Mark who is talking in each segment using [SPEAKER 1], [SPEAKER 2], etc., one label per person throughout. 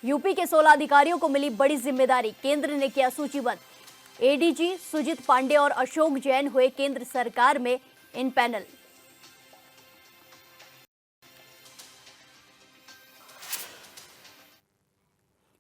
[SPEAKER 1] UP के 16 अधिकारियों को मिली बड़ी जिम्मेदारी, केंद्र ने किया सूचीबद्ध। एडीजी सुजीत पांडे और अशोक जैन हुए केंद्र सरकार में इन पैनल।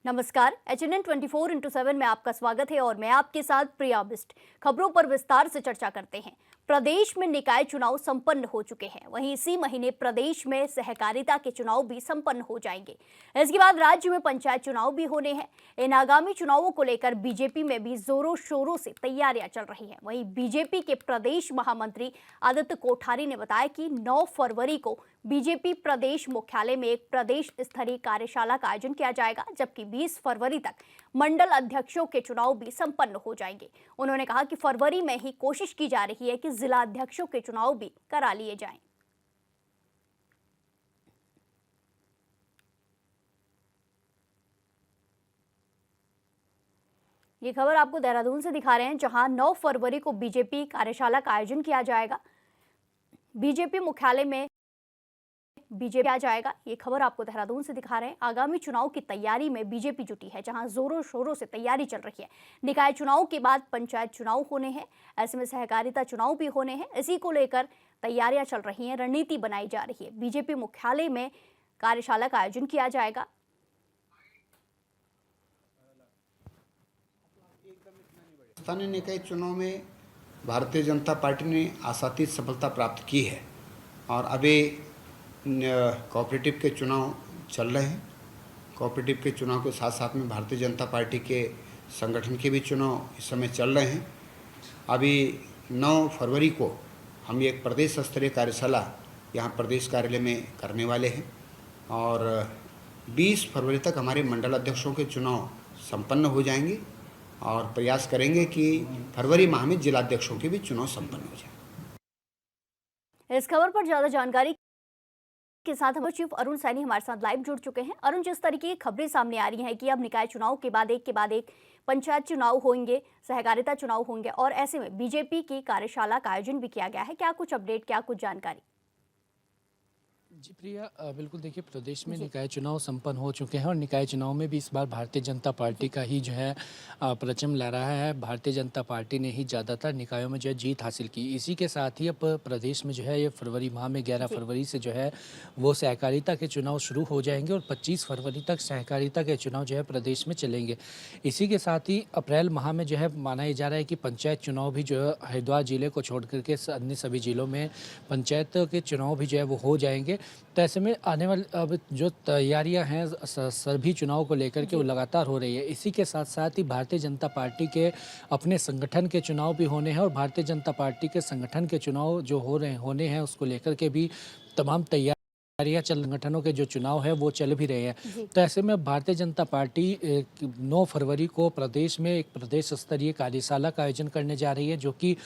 [SPEAKER 1] नमस्कार, HNN 24x7 में आपका स्वागत है और मैं आपके साथ प्रिया बिस्ट। खबरों पर विस्तार से चर्चा करते हैं। प्रदेश में निकाय चुनाव संपन्न हो चुके हैं, वहीं इसी महीने प्रदेश में सहकारिता के चुनाव भी संपन्न हो जाएंगे। इसके बाद राज्य में पंचायत चुनाव भी होने हैं। इन आगामी चुनावों को लेकर बीजेपी में भी जोरों शोरों से तैयारियां चल रही हैं। वहीं बीजेपी के प्रदेश महामंत्री आदित्य कोठारी ने बताया कि 9 फरवरी को बीजेपी प्रदेश मुख्यालय में एक प्रदेश स्तरीय कार्यशाला का आयोजन किया जाएगा, जबकि 20 फरवरी तक मंडल अध्यक्षों के चुनाव भी संपन्न हो जाएंगे। उन्होंने कहा कि फरवरी में ही कोशिश की जा रही है कि जिला अध्यक्षों के चुनाव भी करा लिए जाएं। ये खबर आपको देहरादून से दिखा रहे हैं, जहां 9 फरवरी को बीजेपी कार्यशाला का आयोजन किया जाएगा। बीजेपी मुख्यालय में बीजेपी आ जाएगा। ये खबर आपको देहरादून से दिखा रहे हैं। आगामी चुनाव की तैयारी में बीजेपी जुटी है, जहां जोरों शोरों से तैयारी चल रही है। निकाय चुनाव के बाद पंचायत चुनाव होने हैं, ऐसे में सहकारिता चुनाव भी होने हैं। इसी को लेकर तैयारियां चल रही हैं, रणनीति बनाई जा रही है। बीजेपी मुख्यालय में कार्यशाला का आयोजन किया जाएगा।
[SPEAKER 2] स्थानीय निकाय चुनाव में भारतीय जनता पार्टी ने आशातीत सफलता प्राप्त की है और अभी कोऑपरेटिव के चुनाव चल रहे हैं। कोऑपरेटिव के चुनाव के साथ साथ में भारतीय जनता पार्टी के संगठन के भी चुनाव इस समय चल रहे हैं। अभी 9 फरवरी को हम एक प्रदेश स्तरीय कार्यशाला यहाँ प्रदेश कार्यालय में करने वाले हैं और 20 फरवरी तक हमारे मंडल अध्यक्षों के चुनाव संपन्न हो जाएंगे और प्रयास करेंगे कि फरवरी माह में जिलाध्यक्षों के भी चुनाव संपन्न हो जाए।
[SPEAKER 1] इस खबर पर ज्यादा जानकारी के साथ हमारे चीफ अरुण सैनी हमारे साथ लाइव जुड़ चुके हैं। अरुण, जिस तरीके की खबरें सामने आ रही हैं कि अब निकाय चुनाव के बाद एक पंचायत चुनाव होंगे, सहकारिता चुनाव होंगे और ऐसे में बीजेपी की कार्यशाला का आयोजन भी किया गया है, क्या कुछ अपडेट, क्या कुछ जानकारी?
[SPEAKER 3] जी प्रिया, बिल्कुल देखिए, प्रदेश में निकाय चुनाव संपन्न हो चुके हैं और निकाय चुनाव में भी इस बार भारतीय जनता पार्टी का ही जो है परचम लहरा है। भारतीय जनता पार्टी ने ही ज़्यादातर निकायों में जो है जीत हासिल की। इसी के साथ ही अब प्रदेश में जो है ये फरवरी माह में 11 फरवरी से जो है वो सहकारिता के चुनाव शुरू हो जाएंगे और 25 फरवरी तक सहकारिता के चुनाव जो है प्रदेश में चलेंगे। इसी के साथ ही अप्रैल माह में जो है माना जा रहा है कि पंचायत चुनाव भी जो है हरिद्वार जिले को छोड़ करके अन्य सभी जिलों में पंचायत के चुनाव भी जो है वो हो जाएंगे। तो ऐसे में आने वाले अब जो तैयारियां हैं सभी चुनाव को लेकर के वो लगातार हो रही है। इसी के साथ साथ ही भारतीय जनता पार्टी के अपने संगठन के चुनाव भी होने हैं और भारतीय जनता पार्टी के संगठन के चुनाव जो होने हैं उसको लेकर के भी तमाम तैयारियां संगठनों के जो चुनाव है वो चल भी रहे हैं। तो ऐसे में भारतीय जनता पार्टी 9 फरवरी को प्रदेश में एक प्रदेश स्तरीय कार्यशाला का आयोजन करने जा रही है, जो कि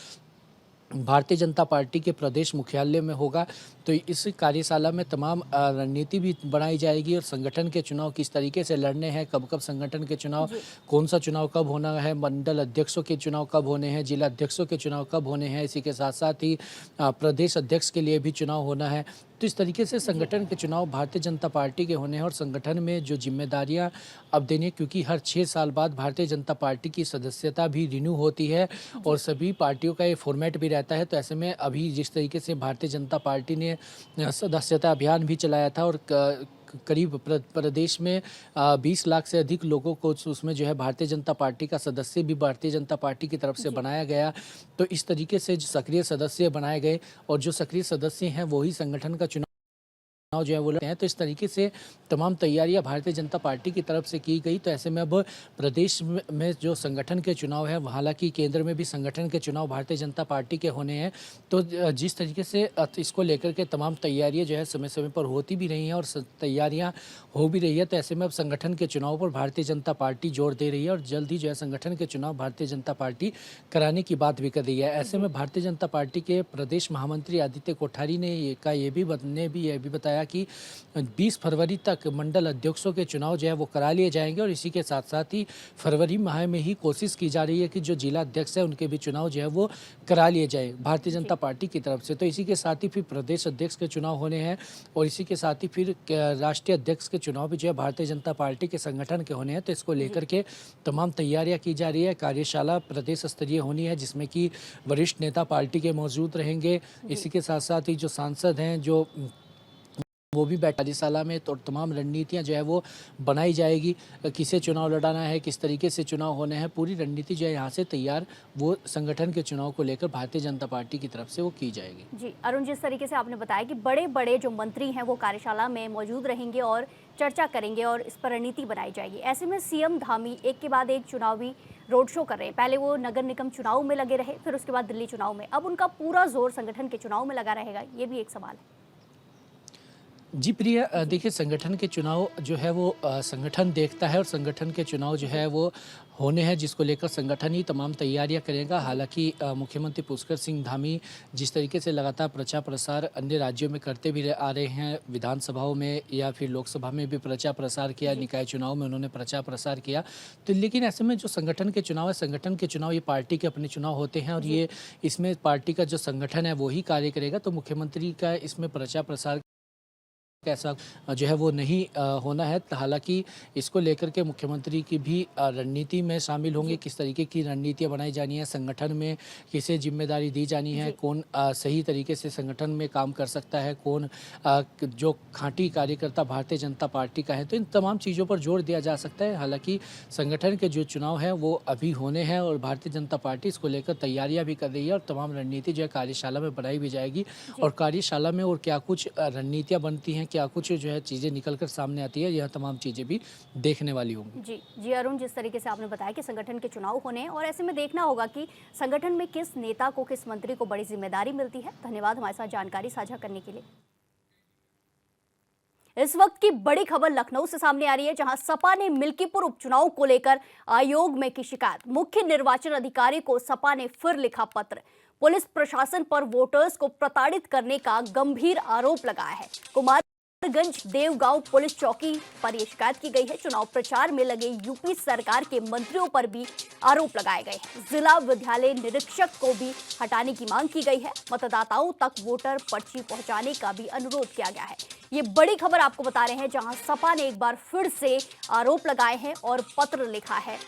[SPEAKER 3] भारतीय जनता पार्टी के प्रदेश मुख्यालय में होगा। तो इस कार्यशाला में तमाम रणनीति भी बनाई जाएगी और संगठन के चुनाव किस तरीके से लड़ने हैं, कब कब संगठन के चुनाव, कौन सा चुनाव कब होना है, मंडल अध्यक्षों के चुनाव कब होने हैं, जिला अध्यक्षों के चुनाव कब होने हैं। इसी के साथ साथ ही प्रदेश अध्यक्ष के लिए भी चुनाव होना है। तो इस तरीके से संगठन के चुनाव भारतीय जनता पार्टी के होने हैं और संगठन में जो जिम्मेदारियां अब देने, क्योंकि हर 6 साल बाद भारतीय जनता पार्टी की सदस्यता भी रिन्यू होती है और सभी पार्टियों का ये फॉर्मेट भी रहता है। तो ऐसे में अभी जिस तरीके से भारतीय जनता पार्टी ने सदस्यता अभियान भी चलाया था और करीब प्रदेश में 20 लाख से अधिक लोगों को उसमें जो है भारतीय जनता पार्टी का सदस्य भी भारतीय जनता पार्टी की तरफ से बनाया गया। तो इस तरीके से जो सक्रिय सदस्य बनाए गए और जो सक्रिय सदस्य हैं वही संगठन का चुनाव जो है वो लड़ते हैं। तो इस तरीके से तमाम तैयारियां भारतीय जनता पार्टी की तरफ से की गई। तो ऐसे में अब प्रदेश में जो संगठन के चुनाव है, हालांकि केंद्र में भी संगठन के चुनाव भारतीय जनता पार्टी के होने हैं। तो जिस तरीके से इसको लेकर के तमाम तैयारियां जो है समय समय पर होती भी रही हैं और तैयारियां हो भी रही है। तो ऐसे में अब संगठन के चुनाव पर भारतीय जनता पार्टी जोर दे रही है और जल्द ही जो है संगठन के चुनाव भारतीय जनता पार्टी कराने की बात भी कर रही है। ऐसे में भारतीय जनता पार्टी के प्रदेश महामंत्री आदित्य कोठारी ने ये भी बताया बताया कि 20 फरवरी तक मंडल अध्यक्षों के चुनाव जो है वो करा लिए जाएंगे और इसी के साथ साथ ही फरवरी माह में ही कोशिश की जा रही है कि जो जिला अध्यक्ष है उनके भी चुनाव जो है वो करा लिए जाए भारतीय जनता पार्टी की तरफ से। तो इसी के साथ ही फिर प्रदेश अध्यक्ष के चुनाव होने हैं और इसी के साथ ही फिर राष्ट्रीय अध्यक्ष के चुनाव भी जो है भारतीय जनता पार्टी के संगठन के होने हैं। तो इसको लेकर के तमाम तैयारियां की जा रही है। कार्यशाला प्रदेश स्तरीय होनी है जिसमें कि वरिष्ठ नेता पार्टी के मौजूद रहेंगे। इसी के साथ साथ ही जो सांसद हैं जो वो भी कार्यशाला में, तो तमाम रणनीतियां जो है वो बनाई जाएगी। किसे चुनाव लड़ाना है, किस तरीके से चुनाव होने हैं, पूरी रणनीति जो है यहाँ से तैयार वो संगठन के चुनाव को लेकर भारतीय जनता पार्टी की तरफ से वो की जाएगी।
[SPEAKER 1] जी अरुण, जिस तरीके से आपने बताया कि बड़े बड़े जो मंत्री हैं वो कार्यशाला में मौजूद रहेंगे और चर्चा करेंगे और इस पर रणनीति बनाई जाएगी। ऐसे में सीएम धामी एक के बाद एक चुनावी रोड शो कर रहे हैं। पहले वो नगर निगम चुनाव में लगे रहे, फिर उसके बाद दिल्ली चुनाव में। अब उनका पूरा जोर संगठन के चुनाव में लगा रहेगा, ये भी एक सवाल है।
[SPEAKER 3] जी प्रिया, देखिए संगठन के चुनाव जो है वो संगठन देखता है और संगठन के चुनाव जो है वो होने हैं जिसको लेकर संगठन ही तमाम तैयारियां करेगा। हालांकि मुख्यमंत्री पुष्कर सिंह धामी जिस तरीके से लगातार प्रचार प्रसार अन्य राज्यों में करते भी आ रहे हैं, विधानसभाओं में या फिर लोकसभा में भी प्रचार प्रसार किया, निकाय चुनाव में उन्होंने प्रचार प्रसार किया। तो लेकिन ऐसे में जो संगठन के चुनाव है, संगठन के चुनाव ये पार्टी के अपने चुनाव होते हैं और ये इसमें पार्टी का जो संगठन है वो ही कार्य करेगा। तो मुख्यमंत्री का इसमें प्रचार प्रसार ऐसा जो है वो नहीं होना है। हालांकि इसको लेकर के मुख्यमंत्री की भी रणनीति में शामिल होंगे, किस तरीके की रणनीतियां बनाई जानी है, संगठन में किसे जिम्मेदारी दी जानी है, कौन सही तरीके से संगठन में काम कर सकता है, कौन जो खांटी कार्यकर्ता भारतीय जनता पार्टी का है। तो इन तमाम चीज़ों पर जोर दिया जा सकता है। हालांकि संगठन के जो चुनाव हैं वो अभी होने हैं और भारतीय जनता पार्टी इसको लेकर तैयारियाँ भी कर रही है और तमाम रणनीति जो है कार्यशाला में बनाई भी जाएगी। और कार्यशाला में और क्या कुछ रणनीतियाँ बनती हैं, क्या कुछ जो है चीज़ें निकलकर सामने आती है, यह तमाम चीज़ें भी देखने वाली होंगी।
[SPEAKER 1] जी अरुण, जिस तरीके से आपने बताया कि संगठन के चुनाव होने हैं और ऐसे में देखना होगा कि संगठन में किस नेता को, किस मंत्री को बड़ी जिम्मेदारी मिलती है। धन्यवाद हमारे साथ जानकारी साझा करने के लिए। इस वक्त की बड़ी खबर लखनऊ से सामने आ रही है, जहां सपा ने मिल्कीपुर उपचुनाव को लेकर आयोग में की शिकायत। मुख्य निर्वाचन अधिकारी को सपा ने फिर लिखा पत्र। पुलिस प्रशासन पर वोटर्स को प्रताड़ित करने का गंभीर आरोप लगाया है। कुमारगंज देवगांव पुलिस चौकी पर यह शिकायत की गई है। चुनाव प्रचार में लगे यूपी सरकार के मंत्रियों पर भी आरोप लगाए गए हैं। जिला विद्यालय निरीक्षक को भी हटाने की मांग की गई है। मतदाताओं तक वोटर पर्ची पहुंचाने का भी अनुरोध किया गया है। ये बड़ी खबर आपको बता रहे हैं, जहां सपा ने एक बार फिर से आरोप लगाए हैं और पत्र लिखा है।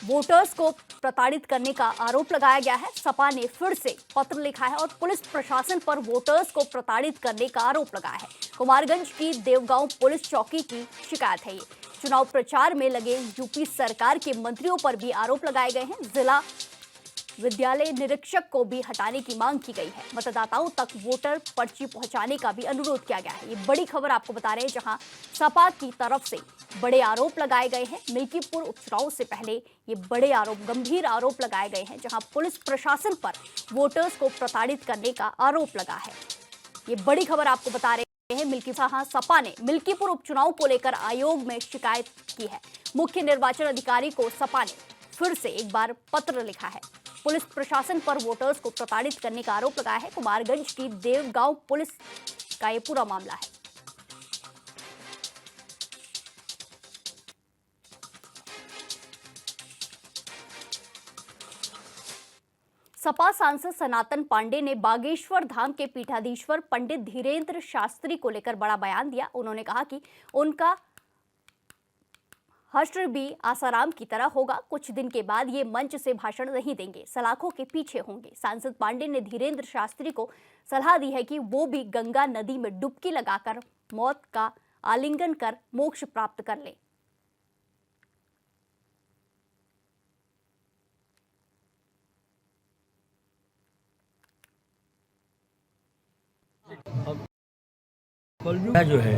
[SPEAKER 1] वोटर्स को प्रताड़ित करने का आरोप लगाया गया है। सपा ने फिर से पत्र लिखा है और पुलिस प्रशासन पर वोटर्स को प्रताड़ित करने का आरोप लगाया है। कुमारगंज की देवगांव पुलिस चौकी की शिकायत है ये। चुनाव प्रचार में लगे यूपी सरकार के मंत्रियों पर भी आरोप लगाए गए हैं। जिला विद्यालय निरीक्षक को भी हटाने की मांग की गई है। मतदाताओं तक वोटर पर्ची पहुंचाने का भी अनुरोध किया गया है। ये बड़ी खबर आपको बता रहे हैं, जहां सपा की तरफ से बड़े आरोप लगाए गए हैं। मिल्कीपुर उपचुनाव से पहले ये बड़े आरोप, गंभीर आरोप लगाए गए हैं, जहां पुलिस प्रशासन पर वोटर्स को प्रताड़ित करने का आरोप लगा है। ये बड़ी खबर आपको बता रहे हैं। सपा ने मिल्कीपुर उपचुनाव को लेकर आयोग में शिकायत की है। मुख्य निर्वाचन अधिकारी को सपा ने फिर से एक बार पत्र लिखा है। पुलिस प्रशासन पर वोटर्स को प्रताड़ित करने का आरोप लगाया है। कुमारगंज की देवगांव पुलिस का ये पूरा मामला है। सपा सांसद सनातन पांडे ने बागेश्वर धाम के पीठाधीश्वर पंडित धीरेन्द्र शास्त्री को लेकर बड़ा बयान दिया। उन्होंने कहा कि उनका हश्र भी आसाराम की तरह होगा। कुछ दिन के बाद ये मंच से भाषण नहीं देंगे, सलाखों के पीछे होंगे। सांसद पांडे ने धीरेन्द्र शास्त्री को सलाह दी है कि वो भी गंगा नदी में डुबकी लगाकर मौत का आलिंगन कर मोक्ष प्राप्त कर ले।
[SPEAKER 4] जो है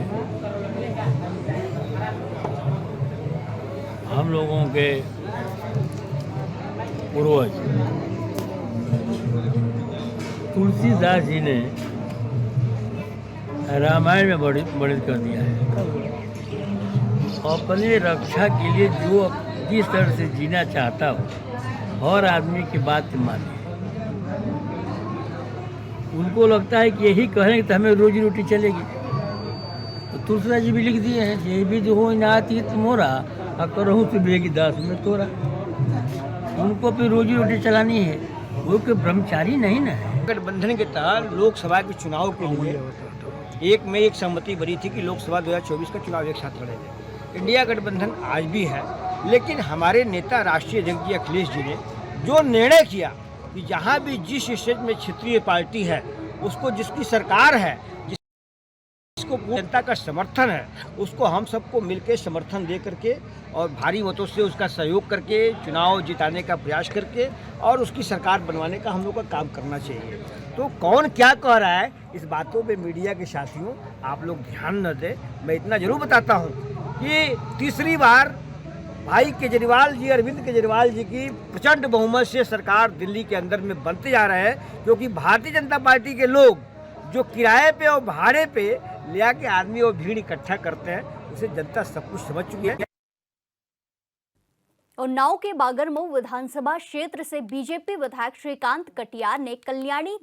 [SPEAKER 4] हम लोगों के पूर्वज तुलसीदास जी ने रामायण में वर्णित कर दिया है। अपने रक्षा के लिए जो जिस तरह से जीना चाहता हो, हर आदमी की बात माने। उनको लगता है कि यही कहेंगे तो हमें रोजी रोटी चलेगी। तो तुलसीदास जी भी लिख दिए हैं, ये भी जो हो नाती मोरा और करहूँ तो बेगी दास में तोरा। उनको अपनी रोजी रोटी चलानी है, वो कोई ब्रह्मचारी नहीं ना है।
[SPEAKER 5] गठबंधन के तहत लोकसभा के चुनाव के लिए एक में एक सहमति बनी थी कि लोकसभा 2024 का चुनाव एक साथ लड़ेंगे। इंडिया गठबंधन आज भी है, लेकिन हमारे नेता राष्ट्रीय अध्यक्ष जी अखिलेश जी ने जो निर्णय किया कि जहाँ भी जिस स्टेट में क्षेत्रीय पार्टी है, उसको जिसकी सरकार है, जिसको जनता का समर्थन है, उसको हम सबको मिलकर समर्थन दे करके और भारी मतों से उसका सहयोग करके चुनाव जिताने का प्रयास करके और उसकी सरकार बनवाने का हम लोग का काम करना चाहिए। तो कौन क्या कह रहा है इस बातों पे मीडिया के साथियों आप लोग ध्यान न दें। मैं इतना जरूर बताता हूँ कि तीसरी बार भाई केजरीवाल जी, अरविंद केजरीवाल जी की प्रचंड बहुमत से सरकार दिल्ली के अंदर में बनते जा रहे हैं, क्योंकि भारतीय जनता पार्टी के लोग जो किराए पे और भाड़े पे ले आके आदमी और भीड़ इकट्ठा करते हैं, उसे जनता सब कुछ समझ चुकी है।
[SPEAKER 1] उन्नाव के बागरमऊ विधानसभा क्षेत्र से बीजेपी विधायक श्रीकांत कटियार ने कल्याणी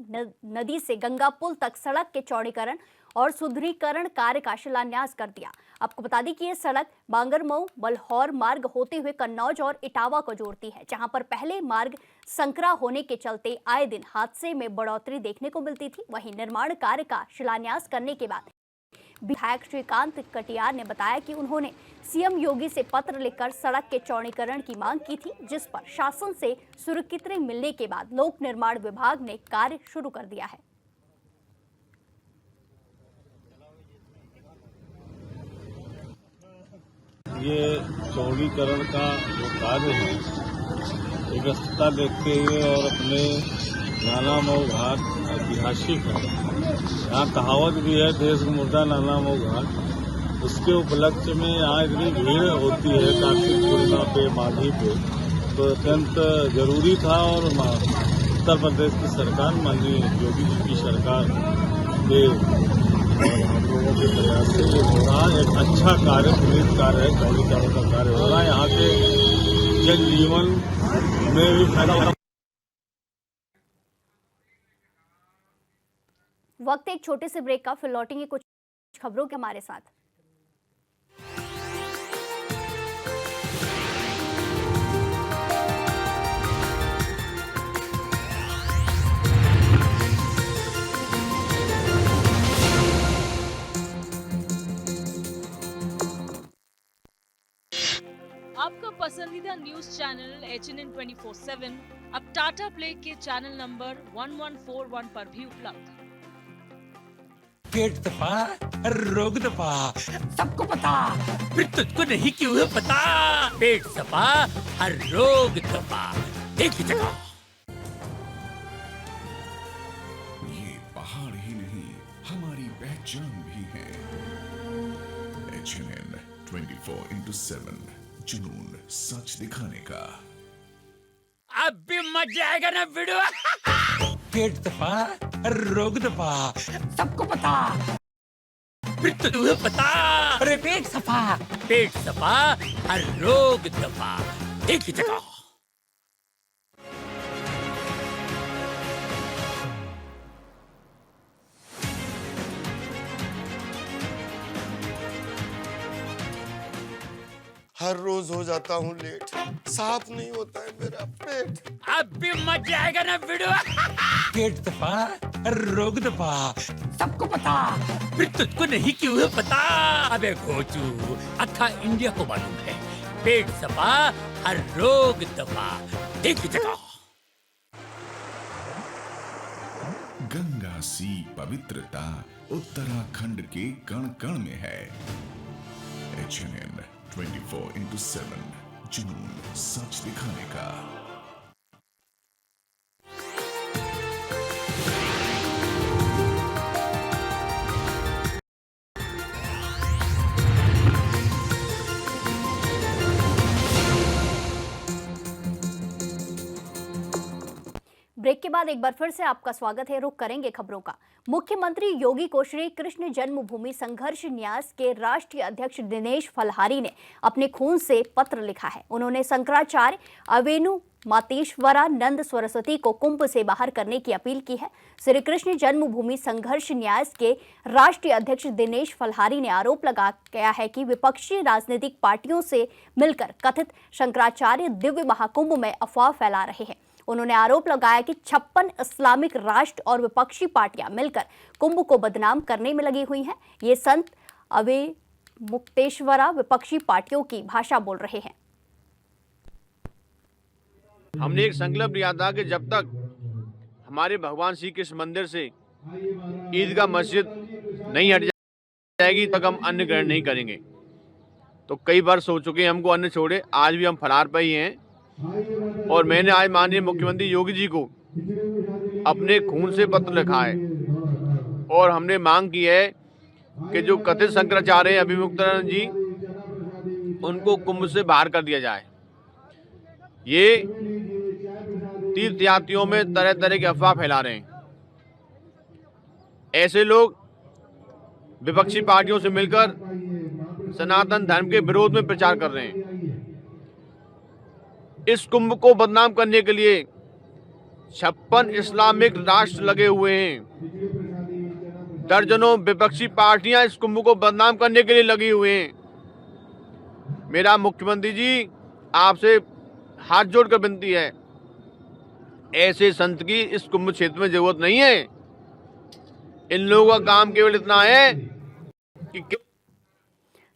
[SPEAKER 1] नदी से गंगा पुल तक सड़क के चौड़ीकरण और सुदृढ़ीकरण कार्य का शिलान्यास कर दिया। आपको बता दें कि यह सड़क बांगरमऊ बलहौर मार्ग होते हुए कन्नौज और इटावा को जोड़ती है, जहां पर पहले मार्ग संकरा होने के चलते आए दिन हादसे में बढ़ोतरी देखने को मिलती थी। वहीं निर्माण कार्य का शिलान्यास करने के बाद विधायक श्रीकांत कटियार ने बताया कि उन्होंने सीएम योगी से पत्र लिखकर सड़क के चौड़ीकरण की मांग की थी, जिस पर शासन से स्वीकृति मिलने के बाद लोक निर्माण विभाग ने कार्य शुरू कर दिया है।
[SPEAKER 6] ये चौड़ीकरण का जो कार्य है, व्यवस्था देखते हुए और अपने नाना मऊ घाट ऐतिहासिक है, यहाँ कहावत भी है देश का मुर्दा नाना मऊ घाट, उसके उपलक्ष्य में यहाँ इतनी भीड़ होती है कार्तिक पूर्णिमा पे, माघी पे, तो अत्यंत जरूरी था। और उत्तर प्रदेश की सरकार, माननीय योगी जी की सरकार के और हम लोगों के प्रयास से ये हो रहा है। एक अच्छा कार्य, पुनीत कार्य है, चौड़ीकरण का कार्य हो रहा है। यहाँ के जनजीवन में भी फायदा हो रहा है।
[SPEAKER 1] वक्त एक छोटे से ब्रेक का, फिर लौटेंगे कुछ खबरों के हमारे साथ।
[SPEAKER 7] आपका पसंदीदा न्यूज चैनल HNN 24/7 अब टाटा प्ले के चैनल नंबर 1141 पर भी उपलब्ध।
[SPEAKER 8] पेट दफा, रोग दफा, सबको पता, फिर तुझको नहीं क्यों है पता। पेट दफा, हर रोग दफा, एक ही जगह।
[SPEAKER 9] ये पहाड़ ही नहीं, हमारी पहचान भी है। HNN 24/7, जुनून सच दिखाने का।
[SPEAKER 8] अब भी मजा आएगा ना वीडियो। पेट दफा, रोग दफा, सबको पता, फिर तो तुम्हें पता। अरे पेट सफा, पेट सफा, हर रोग दफा, एक ही जगह।
[SPEAKER 10] हर रोज हो जाता हूँ लेट, साफ नहीं होता है मेरा पेट।
[SPEAKER 8] अब भी मजा आएगा ना वीडियो। पेट दफा, रोग दफा, सबको पता, फिर तुझको नहीं क्यों है पता। अबे घोचू, अथा इंडिया को मालूम है। पेट सफा, हर रोग दफा, एक ही जगह।
[SPEAKER 9] गंगा सी पवित्रता उत्तराखंड के कण कण में है। HNN 24/7, जुनून सच दिखाने का।
[SPEAKER 1] ब्रेक के बाद बाद एक बार फिर से आपका स्वागत है। रुख करेंगे खबरों का। मुख्यमंत्री योगी को श्री कृष्ण जन्मभूमि संघर्ष न्यास के राष्ट्रीय अध्यक्ष दिनेश फलहारी ने अपने खून से पत्र लिखा है। उन्होंने शंकराचार्य अवेनु मातेश्वरानंद सरस्वती को कुंभ से बाहर करने की अपील की है। श्री कृष्ण जन्मभूमि संघर्ष न्यास के राष्ट्रीय अध्यक्ष दिनेश फलहारी ने आरोप लगाया है कि विपक्षी राजनीतिक पार्टियों से मिलकर कथित शंकराचार्य दिव्य महाकुंभ में अफवाह फैला रहे हैं। उन्होंने आरोप लगाया कि 56 इस्लामिक राष्ट्र और विपक्षी पार्टियां मिलकर कुंभ को बदनाम करने में लगी हुई हैं। ये संत अवे मुक्तेश्वरा विपक्षी पार्टियों की भाषा बोल रहे हैं।
[SPEAKER 11] हमने एक संकल्प लिया था कि जब तक हमारे भगवान श्री कृष्ण मंदिर से ईदगाह मस्जिद नहीं हट जाएगी तक हम अन्न ग्रहण नहीं करेंगे। तो कई बार सोच चुके हैं हमको अन्न छोड़े, आज भी हम फरार पे ही हैं। और मैंने आज माननीय मुख्यमंत्री योगी जी को अपने खून से पत्र लिखा है और हमने मांग की है कि जो कथित शंकराचार्य हैं अभिमुक्तानंद जी, उनको कुंभ से बाहर कर दिया जाए। ये तीर्थयात्रियों में तरह तरह की अफवाह फैला रहे हैं। ऐसे लोग विपक्षी पार्टियों से मिलकर सनातन धर्म के विरोध में प्रचार कर रहे हैं। इस कुंभ को बदनाम करने के लिए 56 इस्लामिक राष्ट्र लगे हुए हैं। दर्जनों विपक्षी पार्टियां इस कुंभ को बदनाम करने के लिए लगी हुए हैं। मेरा मुख्यमंत्री जी आपसे हाथ जोड़कर विनती है, ऐसे संत की इस कुंभ क्षेत्र में जरूरत नहीं है। इन लोगों का काम केवल इतना है कि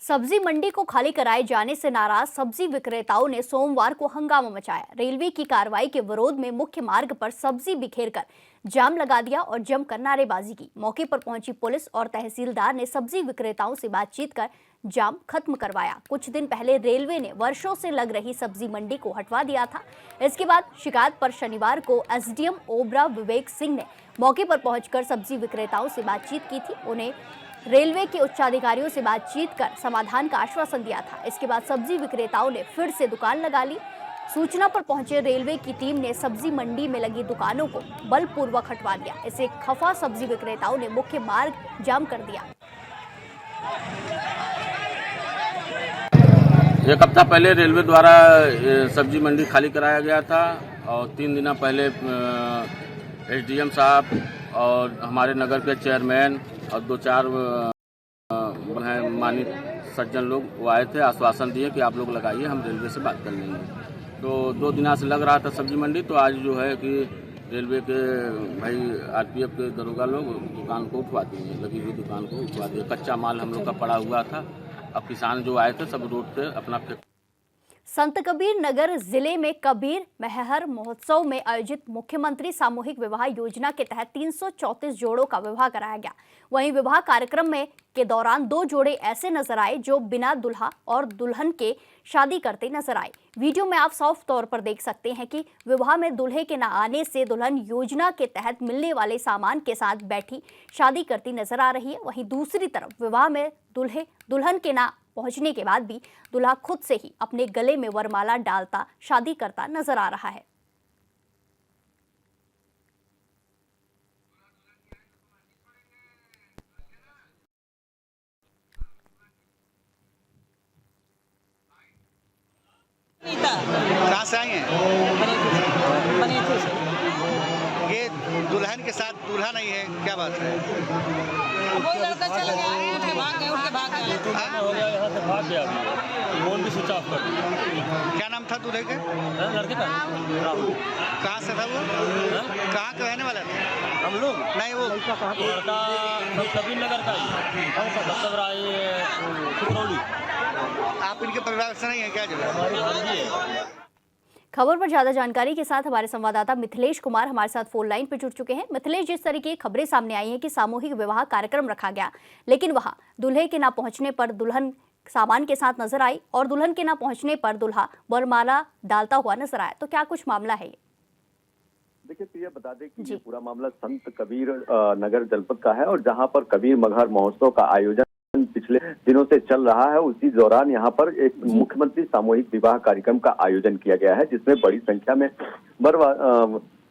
[SPEAKER 1] सब्जी मंडी को खाली कराए जाने से नाराज सब्जी विक्रेताओं ने सोमवार को हंगामा मचाया। रेलवे की कार्रवाई के विरोध में मुख्य मार्ग पर सब्जी बिखेरकर जाम लगा दिया और जमकर नारेबाजी की। मौके पर पहुंची पुलिस और तहसीलदार ने सब्जी विक्रेताओं से बातचीत कर जाम खत्म करवाया। कुछ दिन पहले रेलवे ने वर्षों से लग रही सब्जी मंडी को हटवा दिया था। इसके बाद शिकायत पर शनिवार को एसडीएम ओबरा विवेक सिंह ने मौके पर पहुंचकर सब्जी विक्रेताओं से बातचीत की थी। उन्हें रेलवे के उच्चाधिकारियों से बातचीत कर समाधान का आश्वासन दिया था। इसके बाद सब्जी विक्रेताओं ने फिर से दुकान लगा ली। सूचना पर पहुंचे रेलवे की टीम ने सब्जी मंडी में लगी दुकानों को बलपूर्वक हटवा दिया। इसे खफा सब्जी विक्रेताओं ने मुख्य मार्ग जाम कर दिया।
[SPEAKER 12] एक हफ्ता पहले रेलवे द्वारा सब्जी मंडी खाली कराया गया था और 3 दिन पहले एसडीएम साहब और हमारे नगर के चेयरमैन और 2-4 मानित सज्जन लोग वो आए थे, आश्वासन दिए कि आप लोग लगाइए, हम रेलवे से बात कर लेंगे। तो 2 दिन से लग रहा था सब्जी मंडी, तो आज जो है कि रेलवे के भाई आरपीएफ के दरोगा लोग दुकान को उठवा दिए, लगी हुई दुकान को उठवा दिए। कच्चा माल हम लोग का पड़ा हुआ था। अब किसान जो आए थे सब रोड पे अपना
[SPEAKER 1] संत कबीर नगर जिले में कबीर मेहर महोत्सव में आयोजित मुख्यमंत्री सामूहिक विवाह योजना के तहत 334 जोड़ों का विवाह कराया गया। वहीं विवाह कार्यक्रम में के दौरान 2 जोड़े ऐसे नजर आए जो बिना दुल्हा और दुल्हन के शादी करते नजर आए। वीडियो में आप साफ तौर पर देख सकते हैं कि विवाह में दूल्हे के न आने से दुल्हन योजना के तहत मिलने वाले सामान के साथ बैठी शादी करती नजर आ रही है। वहीं दूसरी तरफ विवाह में दुल्हन के न पहुंचने के बाद भी दूल्हा खुद से ही अपने गले में वरमाला डालता शादी करता नजर आ रहा है।
[SPEAKER 13] कहाँ से आई हैं? ये दुल्हन के साथ दूल्हा नहीं है, क्या बात है?
[SPEAKER 14] वो लड़का चला गया, उठ के भाग गया। फोन भी स्विच ऑफ कर दिया।
[SPEAKER 13] क्या नाम था दूल्हे के?
[SPEAKER 14] लड़के का
[SPEAKER 13] कहाँ से था वो? कहाँ का रहने वाला था?
[SPEAKER 14] हम लोग
[SPEAKER 13] नहीं, वो
[SPEAKER 14] लड़का कबीर नगर का सुकरौली।
[SPEAKER 13] आप इनके परिवार से नहीं है क्या? जो
[SPEAKER 1] खबर पर ज्यादा जानकारी के साथ हमारे संवाददाता मिथिलेश कुमार हमारे साथ फोन लाइन पर जुड़ चुके हैं। मिथिलेश, जिस तरीके की खबरें सामने आई हैं कि सामूहिक विवाह कार्यक्रम रखा गया, लेकिन वहां दूल्हे के ना पहुंचने पर दुल्हन सामान के साथ नजर आई और दुल्हन के ना पहुंचने पर दूल्हा वरमाला डालता हुआ नजर आया, तो क्या कुछ मामला है ये?
[SPEAKER 15] देखिए प्रिया, बता दें कि ये पूरा मामला संत कबीर नगर जनपद का है और जहां पर कबीर मघर महोत्सव का आयोजन पिछले दिनों से चल रहा है, उसी दौरान यहाँ पर एक मुख्यमंत्री सामूहिक विवाह कार्यक्रम का आयोजन किया गया है, जिसमें बड़ी संख्या में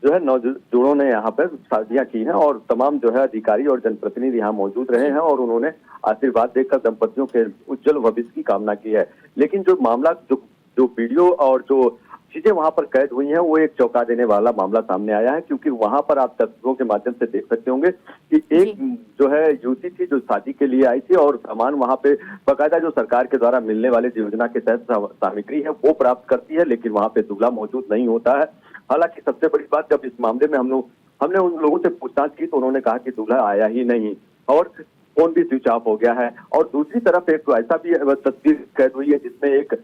[SPEAKER 15] जो है नौजवानों ने यहाँ पर शादियां की हैं और तमाम जो है अधिकारी और जनप्रतिनिधि यहाँ मौजूद रहे हैं और उन्होंने आशीर्वाद देकर दंपतियों के उज्जवल भविष्य की कामना की है। लेकिन जो मामला जो वीडियो और जो चीजें वहां पर कैद हुई हैं वो एक चौंका देने वाला मामला सामने आया है, क्योंकि वहां पर आप तस्वीरों के माध्यम से देख सकते होंगे कि एक जो है युवती थी जो शादी के लिए आई थी और सामान वहां पे बकायदा जो सरकार के द्वारा मिलने वाले योजना के तहत सामग्री है वो प्राप्त करती है, लेकिन वहां पे दूल्हा मौजूद नहीं होता है। हालांकि सबसे बड़ी बात, जब इस मामले में हमने उन लोगों से पूछताछ की तो उन्होंने कहा कि दूल्हा आया ही नहीं और फोन भी स्विच ऑफ हो गया है। और दूसरी तरफ एक ऐसा भी तस्वीर कैद हुई है जिसमें एक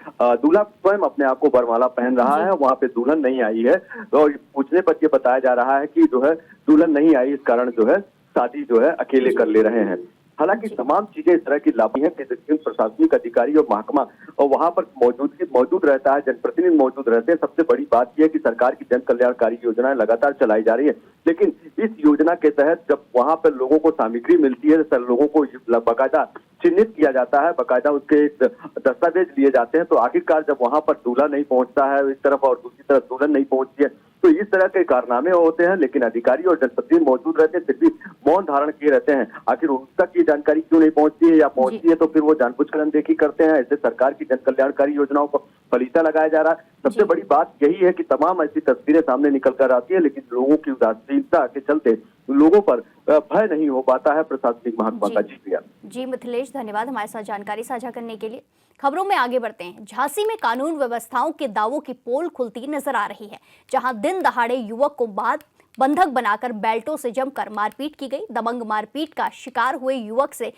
[SPEAKER 15] दूल्हा स्वयं अपने आप को वरमाला पहन रहा है, वहां पे दुल्हन नहीं आई है और पूछने पर यह बताया जा रहा है कि जो है दुल्हन नहीं आई, इस कारण जो है शादी जो है अकेले कर ले रहे हैं। हालांकि तमाम चीजें इस तरह की लाभी हैं कि प्रशासनिक अधिकारी और महकमा और वहां पर मौजूद रहता है, जनप्रतिनिधि मौजूद रहते हैं। सबसे बड़ी बात यह है कि सरकार की जन कल्याणकारी योजनाएं लगातार चलाई जा रही है, लेकिन इस योजना के तहत जब वहां पर लोगों को सामग्री मिलती है तो लोगों को बकायदा चिन्हित किया जाता है, बकायदा उसके दस्तावेज लिए जाते हैं, तो आखिरकार जब वहां पर दूल्हा नहीं पहुंचता है इस तरफ और दूसरी तरफ दुल्हन नहीं पहुंचती है तो इस तरह के कारनामे होते हैं। लेकिन अधिकारी और जनप्रतिनिधि मौजूद रहते हैं, फिर भी मौन धारण किए रहते हैं। आखिर उन तक ये जानकारी क्यों नहीं पहुंचती है, या पहुंचती है तो फिर वो जानबूझकर अनदेखी करते हैं। ऐसे सरकार की जन कल्याणकारी योजनाओं को फलीसा लगाया जा रहा है। सबसे बड़ी बात यही है कि तमाम ऐसी तस्वीरें सामने निकल कर आती है, लेकिन लोगों की उदासीनता के चलते लोगों पर भय नहीं हो पाता है प्रशासनिक महकमा का।
[SPEAKER 1] जी मिथिलेश, धन्यवाद हमारे साथ जानकारी साझा करने के लिए। खबरों में आगे बढ़ते हैं। झांसी में कानून व्यवस्थाओं के दावों की पोल खुलती नजर आ रही है, जहां दिन दहाड़े युवक को बंधक बनाकर बेल्टों से जमकर मारपीट की गई। दबंग मारपीट का शिकार हुए युवक से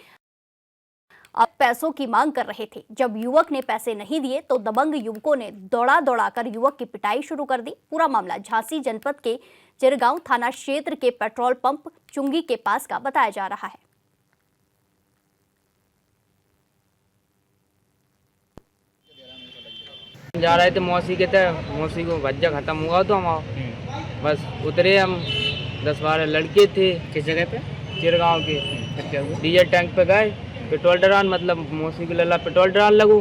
[SPEAKER 1] अब पैसों की मांग कर रहे थे। जब युवक ने पैसे नहीं दिए तो दबंग युवकों ने दौड़ाकर युवक की पिटाई शुरू कर दी। पूरा मामला झांसी जनपद के चिरगांव थाना क्षेत्र के पेट्रोल पंप चुंगी के पास का बताया जा रहा है।
[SPEAKER 16] जा रहे थे मौसी के तहत, मौसी को भज्जा खत्म हुआ तो हम बस उतरे। हम 10-12 लड़के थे।
[SPEAKER 13] किस जगह पे?
[SPEAKER 16] चिरगांव के। डीजल टैंक पे गए, पेट्रोल डरान मतलब मौसी को लला पेट्रोल डरान लगू।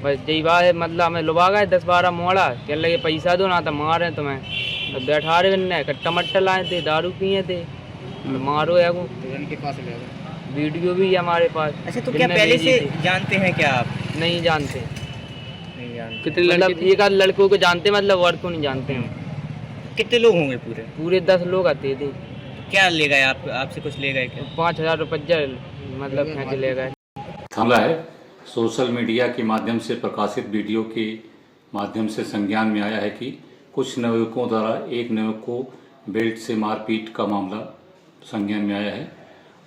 [SPEAKER 16] बस यही बात है, मतलब हमें लुभा गए 10-12 मोड़ा, कह लगे पैसा दो ना तो मारे तुम्हें। तो बैठा रहे कट्टा मट्टा लाए थे, दारू पिए थे, मारो है
[SPEAKER 13] के पास
[SPEAKER 16] वीडियो भी है हमारे पास।
[SPEAKER 13] अच्छा, तो क्या पहले से जानते हैं क्या आप?
[SPEAKER 16] नहीं जानते। कितने मतलब एक आध लड़कों को जानते, मतलब वर्ग को नहीं जानते हैं।
[SPEAKER 13] कितने लोग होंगे?
[SPEAKER 16] पूरे 10 लोग आते थे।
[SPEAKER 13] क्या ले गए आपसे कुछ ले गए क्या?
[SPEAKER 16] 5000 रुपया मतलब खींच ले गए।
[SPEAKER 17] मामला है सोशल मीडिया के माध्यम से प्रकाशित वीडियो के माध्यम से संज्ञान में आया है कि कुछ नवयुवकों द्वारा एक नवयुवक को बेल्ट से मारपीट का मामला संज्ञान में आया है।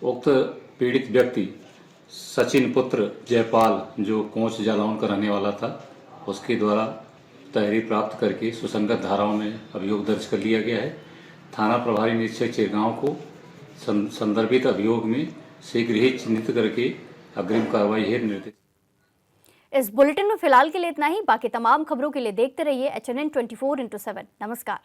[SPEAKER 17] उक्त पीड़ित व्यक्ति सचिन पुत्र जयपाल, जो कोंच जालौन का रहने वाला था, उसके द्वारा तहरीर प्राप्त करके सुसंगत धाराओं में अभियोग दर्ज कर लिया गया है। थाना प्रभारी निरीक्षक चिरगांव को संदर्भित अभियोग में शीघ्र ही चिन्हित करके अग्रिम कार्रवाई हेतु निर्देश।
[SPEAKER 1] इस बुलेटिन में फिलहाल के लिए इतना ही। बाकी तमाम खबरों के लिए देखते रहिए HNN 24/7। नमस्कार।